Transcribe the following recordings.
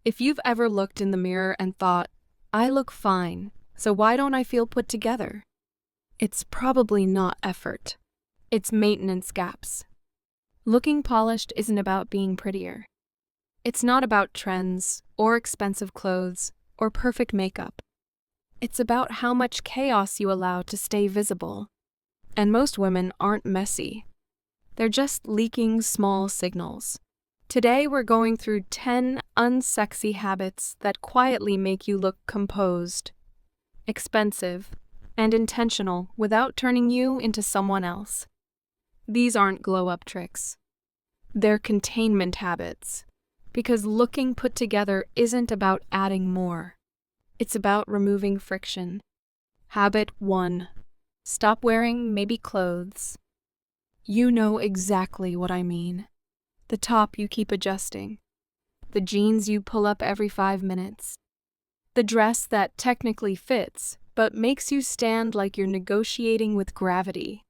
If you've ever looked in the mirror and thought, I look fine, so why don't I feel put together? It's probably not effort. It's maintenance gaps. Looking polished isn't about being prettier. It's not about trends, or expensive clothes, or perfect makeup. It's about how much chaos you allow to stay visible. And most women aren't messy. They're just leaking small signals. Today we're going through 10 unsexy habits that quietly make you look composed, expensive, and intentional without turning you into someone else. These aren't glow-up tricks. They're containment habits. Because looking put together isn't about adding more. It's about removing friction. Habit 1. Stop wearing maybe clothes. You know exactly what I mean. The top you keep adjusting. The jeans you pull up every 5 minutes. The dress that technically fits, but makes you stand like you're negotiating with gravity.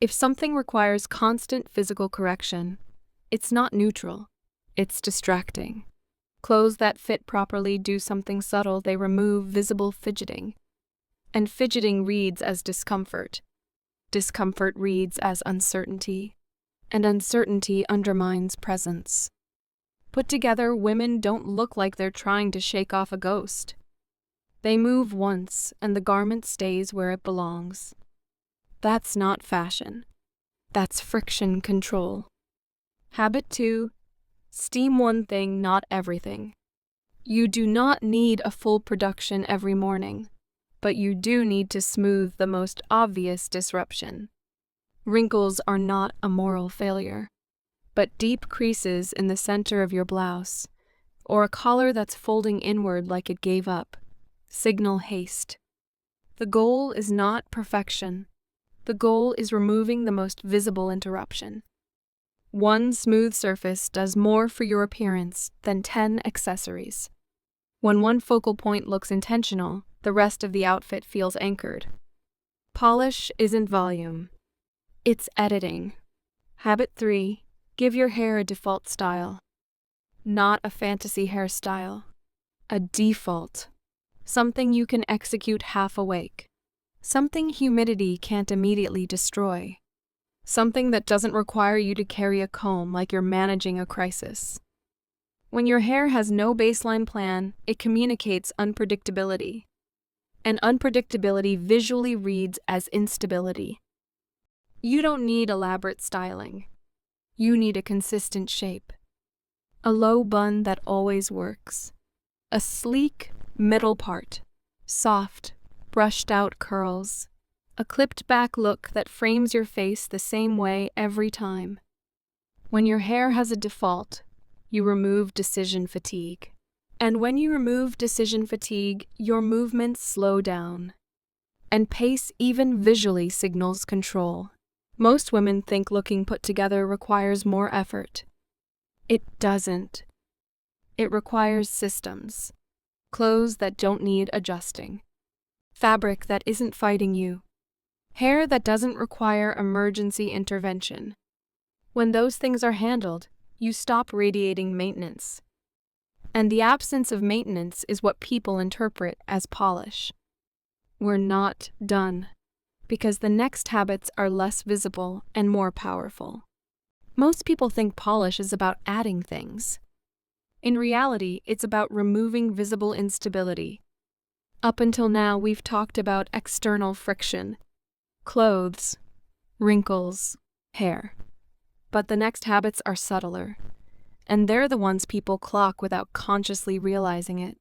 If something requires constant physical correction, it's not neutral. It's distracting. Clothes that fit properly do something subtle. They remove visible fidgeting. And fidgeting reads as discomfort. Discomfort reads as uncertainty. And uncertainty undermines presence. Put together, women don't look like they're trying to shake off a ghost. They move once, and the garment stays where it belongs. That's not fashion. That's friction control. Habit 2. Steam one thing, not everything. You do not need a full production every morning, but you do need to smooth the most obvious disruption. Wrinkles are not a moral failure, but deep creases in the center of your blouse, or a collar that's folding inward like it gave up, signal haste. The goal is not perfection. The goal is removing the most visible interruption. One smooth surface does more for your appearance than 10 accessories. When one focal point looks intentional, the rest of the outfit feels anchored. Polish isn't volume. It's editing. Habit 3. Give your hair a default style. Not a fantasy hairstyle. A default. Something you can execute half awake. Something humidity can't immediately destroy. Something that doesn't require you to carry a comb like you're managing a crisis. When your hair has no baseline plan, it communicates unpredictability. And unpredictability visually reads as instability. You don't need elaborate styling. You need a consistent shape. A low bun that always works. A sleek middle part. Soft, brushed out curls. A clipped back look that frames your face the same way every time. When your hair has a default, you remove decision fatigue. And when you remove decision fatigue, your movements slow down. And pace even visually signals control. Most women think looking put together requires more effort. It doesn't. It requires systems. Clothes that don't need adjusting. Fabric that isn't fighting you. Hair that doesn't require emergency intervention. When those things are handled, you stop radiating maintenance. And the absence of maintenance is what people interpret as polish. We're not done, because the next habits are less visible and more powerful. Most people think polish is about adding things. In reality, it's about removing visible instability. Up until now, we've talked about external friction. Clothes, wrinkles, hair. But the next habits are subtler, and they're the ones people clock without consciously realizing it.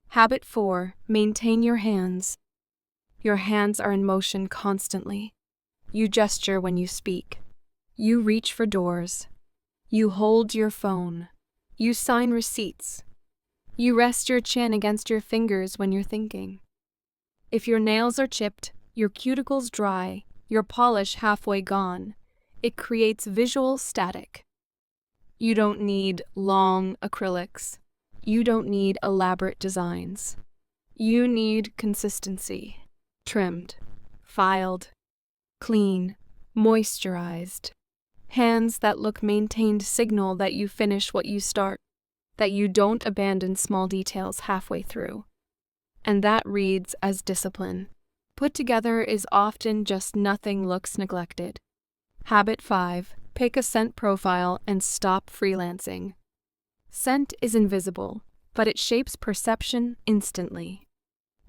Habit 4. Maintain your hands. Your hands are in motion constantly. You gesture when you speak. You reach for doors. You hold your phone. You sign receipts. You rest your chin against your fingers when you're thinking. If your nails are chipped, your cuticles dry, your polish halfway gone, it creates visual static. You don't need long acrylics. You don't need elaborate designs. You need consistency. Trimmed, filed, clean, moisturized. Hands that look maintained signal that you finish what you start. that you don't abandon small details halfway through. And that reads as discipline. Put together is often just nothing looks neglected. Habit 5. Pick a scent profile and stop freelancing. Scent is invisible, but it shapes perception instantly.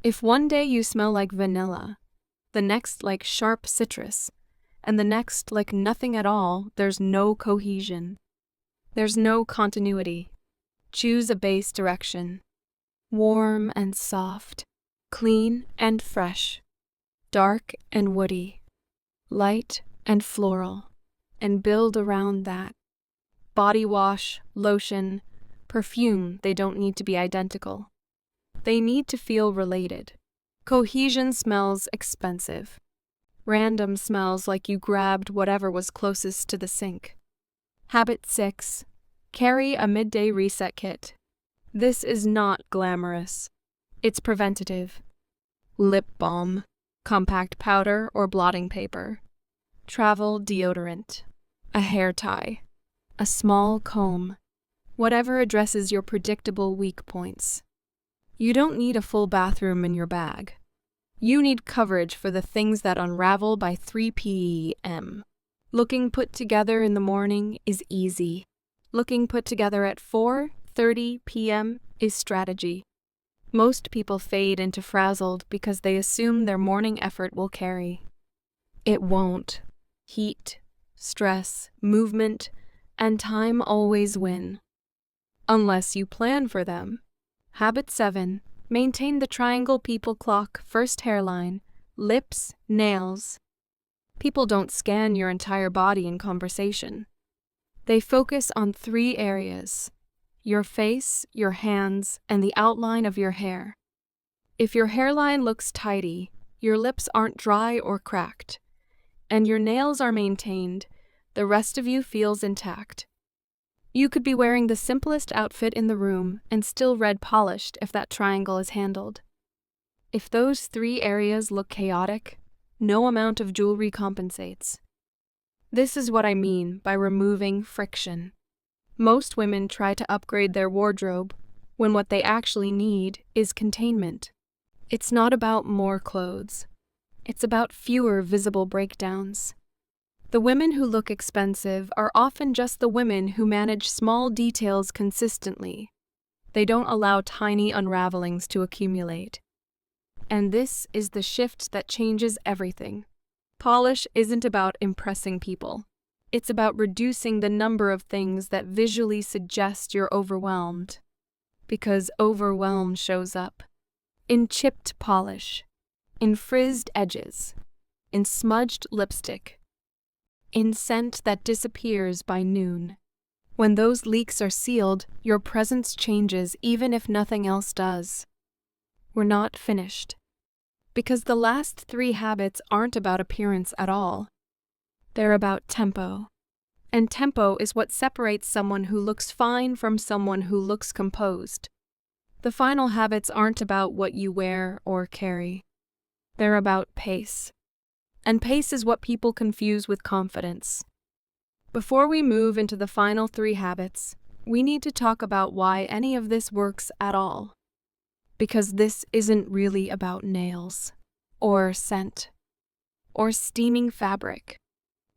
If one day you smell like vanilla, the next like sharp citrus, and the next like nothing at all, there's no cohesion. There's no continuity. Choose a base direction. Warm and soft, clean and fresh, dark and woody, light and floral, and build around that. Body wash, lotion, perfume, they don't need to be identical. They need to feel related. Cohesion smells expensive. Random smells like you grabbed whatever was closest to the sink. Habit 6. Carry a midday reset kit. This is not glamorous. It's preventative. Lip balm, compact powder or blotting paper, travel deodorant, a hair tie, a small comb, whatever addresses your predictable weak points. You don't need a full bathroom in your bag. You need coverage for the things that unravel by 3 p.m. Looking put together in the morning is easy. Looking put together at 4:30 p.m. is strategy. Most people fade into frazzled because they assume their morning effort will carry. It won't. Heat, stress, movement, and time always win. Unless you plan for them. Habit 7. Maintain the triangle people clock: first hairline, lips, nails. People don't scan your entire body in conversation. They focus on 3 areas: your face, your hands, and the outline of your hair. If your hairline looks tidy, your lips aren't dry or cracked, and your nails are maintained, the rest of you feels intact. You could be wearing the simplest outfit in the room and still red polished if that triangle is handled. If those 3 areas look chaotic, no amount of jewelry compensates. This is what I mean by removing friction. Most women try to upgrade their wardrobe when what they actually need is containment. It's not about more clothes. It's about fewer visible breakdowns. The women who look expensive are often just the women who manage small details consistently. They don't allow tiny unravelings to accumulate. And this is the shift that changes everything. Polish isn't about impressing people. It's about reducing the number of things that visually suggest you're overwhelmed. Because overwhelm shows up. In chipped polish. In frizzed edges. In smudged lipstick. In scent that disappears by noon. When those leaks are sealed, your presence changes even if nothing else does. We're not finished. Because the last 3 habits aren't about appearance at all. They're about tempo. And tempo is what separates someone who looks fine from someone who looks composed. The final habits aren't about what you wear or carry. They're about pace. And pace is what people confuse with confidence. Before we move into the final 3 habits, we need to talk about why any of this works at all. Because this isn't really about nails, or scent, or steaming fabric.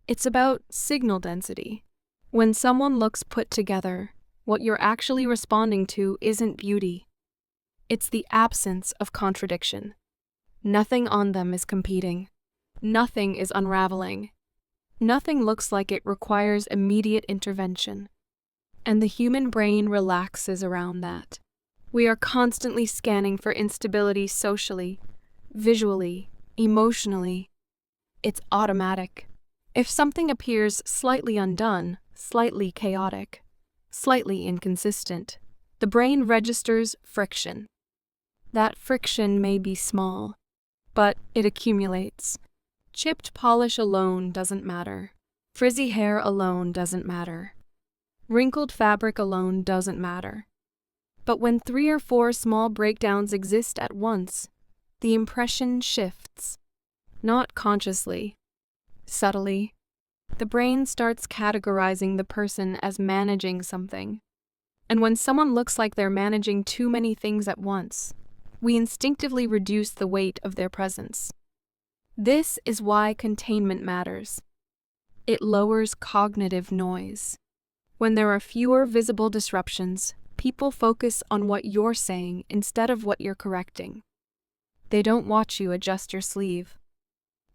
It's about signal density. When someone looks put together, what you're actually responding to isn't beauty. It's the absence of contradiction. Nothing on them is competing. Nothing is unraveling. Nothing looks like it requires immediate intervention. And the human brain relaxes around that. We are constantly scanning for instability socially, visually, emotionally. It's automatic. If something appears slightly undone, slightly chaotic, slightly inconsistent, the brain registers friction. That friction may be small, but it accumulates. Chipped polish alone doesn't matter. Frizzy hair alone doesn't matter. Wrinkled fabric alone doesn't matter. But when 3 or 4 small breakdowns exist at once, the impression shifts. Not consciously, subtly. The brain starts categorizing the person as managing something. And when someone looks like they're managing too many things at once, we instinctively reduce the weight of their presence. This is why containment matters. It lowers cognitive noise. When there are fewer visible disruptions, people focus on what you're saying instead of what you're correcting. They don't watch you adjust your sleeve.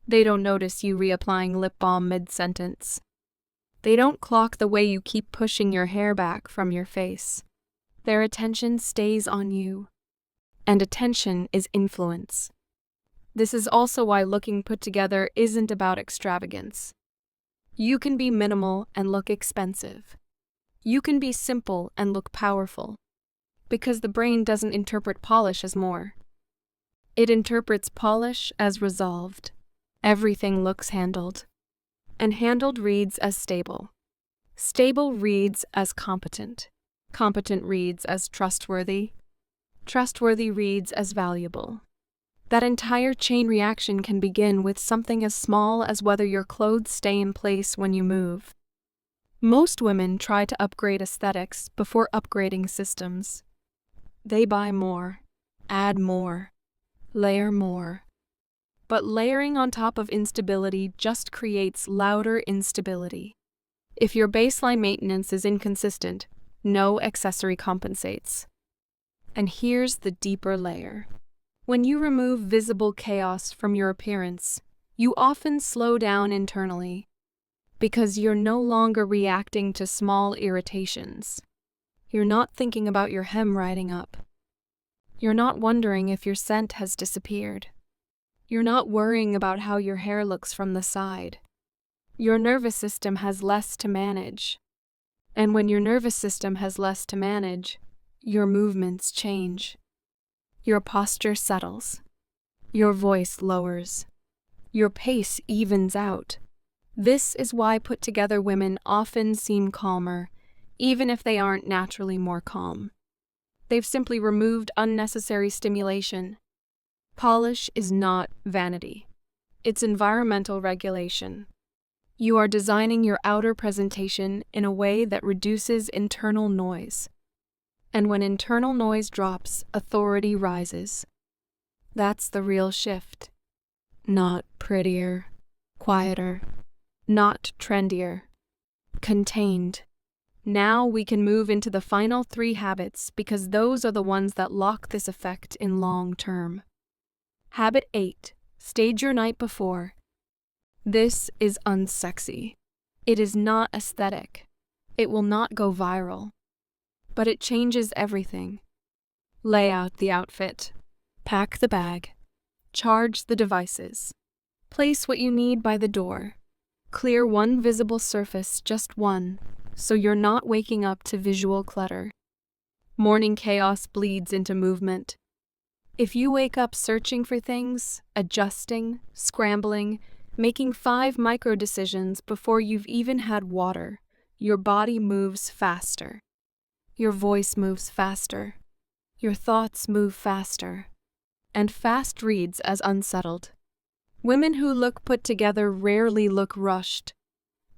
They don't notice you reapplying lip balm mid-sentence. They don't clock the way you keep pushing your hair back from your face. Their attention stays on you. And attention is influence. This is also why looking put together isn't about extravagance. You can be minimal and look expensive. You can be simple and look powerful. Because the brain doesn't interpret polish as more. It interprets polish as resolved. Everything looks handled. And handled reads as stable. Stable reads as competent. Competent reads as trustworthy. Trustworthy reads as valuable. That entire chain reaction can begin with something as small as whether your clothes stay in place when you move. Most women try to upgrade aesthetics before upgrading systems. They buy more, add more, layer more. But layering on top of instability just creates louder instability. If your baseline maintenance is inconsistent, no accessory compensates. And here's the deeper layer. When you remove visible chaos from your appearance, you often slow down internally. Because you're no longer reacting to small irritations. You're not thinking about your hem riding up. You're not wondering if your scent has disappeared. You're not worrying about how your hair looks from the side. Your nervous system has less to manage. And when your nervous system has less to manage, your movements change. Your posture settles. Your voice lowers. Your pace evens out. This is why put-together women often seem calmer, even if they aren't naturally more calm. They've simply removed unnecessary stimulation. Polish is not vanity. It's environmental regulation. You are designing your outer presentation in a way that reduces internal noise. And when internal noise drops, authority rises. That's the real shift. Not prettier, quieter. Not trendier. Contained. Now we can move into the final 3 habits because those are the ones that lock this effect in long term. Habit 8. Stage your night before. This is unsexy. It is not aesthetic. It will not go viral. But it changes everything. Lay out the outfit. Pack the bag. Charge the devices. Place what you need by the door. Clear one visible surface, just one, so you're not waking up to visual clutter. Morning chaos bleeds into movement. If you wake up searching for things, adjusting, scrambling, making 5 micro-decisions before you've even had water, your body moves faster. Your voice moves faster. Your thoughts move faster. And fast reads as unsettled. Women who look put together rarely look rushed.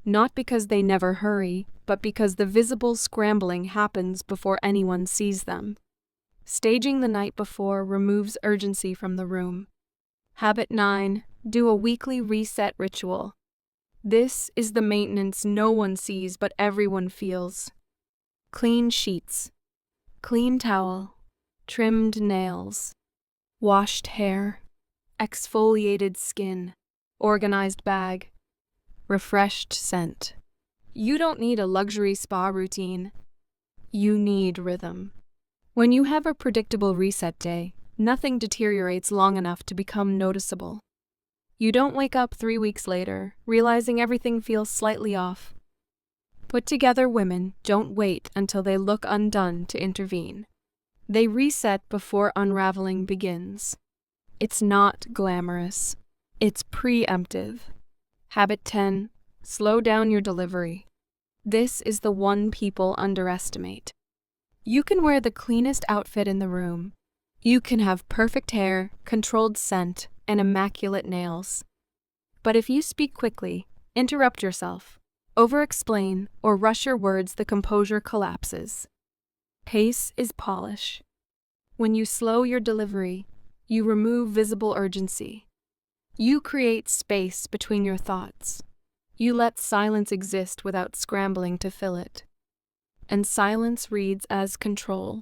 Not because they never hurry, but because the visible scrambling happens before anyone sees them. Staging the night before removes urgency from the room. Habit 9. Do a weekly reset ritual. This is the maintenance no one sees but everyone feels. Clean sheets. Clean towel. Trimmed nails. Washed hair. Exfoliated skin, organized bag, refreshed scent. You don't need a luxury spa routine. You need rhythm. When you have a predictable reset day, nothing deteriorates long enough to become noticeable. You don't wake up 3 weeks later, realizing everything feels slightly off. Put-together women don't wait until they look undone to intervene. They reset before unraveling begins. It's not glamorous. It's preemptive. Habit 10. Slow down your delivery. This is the one people underestimate. You can wear the cleanest outfit in the room. You can have perfect hair, controlled scent, and immaculate nails. But if you speak quickly, interrupt yourself, over-explain, or rush your words, the composure collapses. Pace is polish. When you slow your delivery, you remove visible urgency. You create space between your thoughts. You let silence exist without scrambling to fill it. And silence reads as control.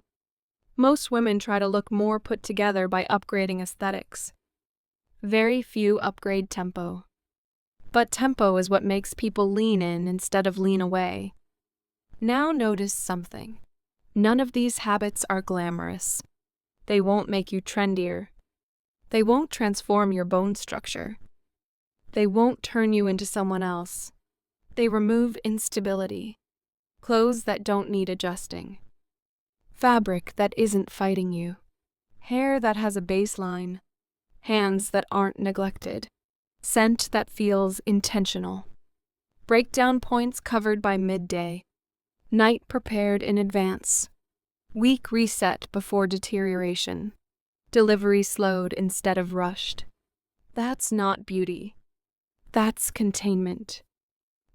Most women try to look more put together by upgrading aesthetics. Very few upgrade tempo. But tempo is what makes people lean in instead of lean away. Now notice something. None of these habits are glamorous. They won't make you trendier. They won't transform your bone structure. They won't turn you into someone else. They remove instability. Clothes that don't need adjusting. Fabric that isn't fighting you. Hair that has a baseline. Hands that aren't neglected. Scent that feels intentional. Breakdown points covered by midday. Night prepared in advance. Week reset before deterioration. Delivery slowed instead of rushed. That's not beauty. That's containment.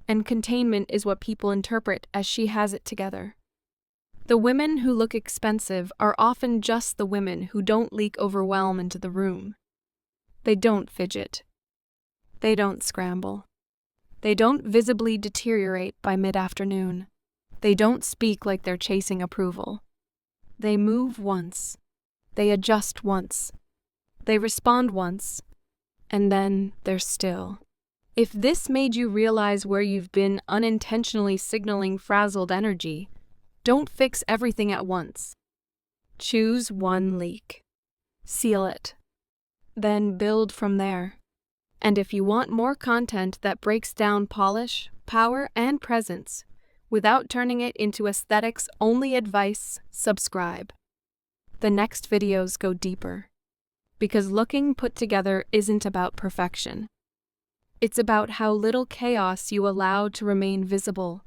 And containment is what people interpret as she has it together. The women who look expensive are often just the women who don't leak overwhelm into the room. They don't fidget. They don't scramble. They don't visibly deteriorate by mid-afternoon. They don't speak like they're chasing approval. They move once. They adjust once. They respond once. And then they're still. If this made you realize where you've been unintentionally signaling frazzled energy, don't fix everything at once. Choose one leak. Seal it. Then build from there. And if you want more content that breaks down polish, power, and presence, without turning it into aesthetics-only advice, subscribe. The next videos go deeper. Because looking put together isn't about perfection. It's about how little chaos you allow to remain visible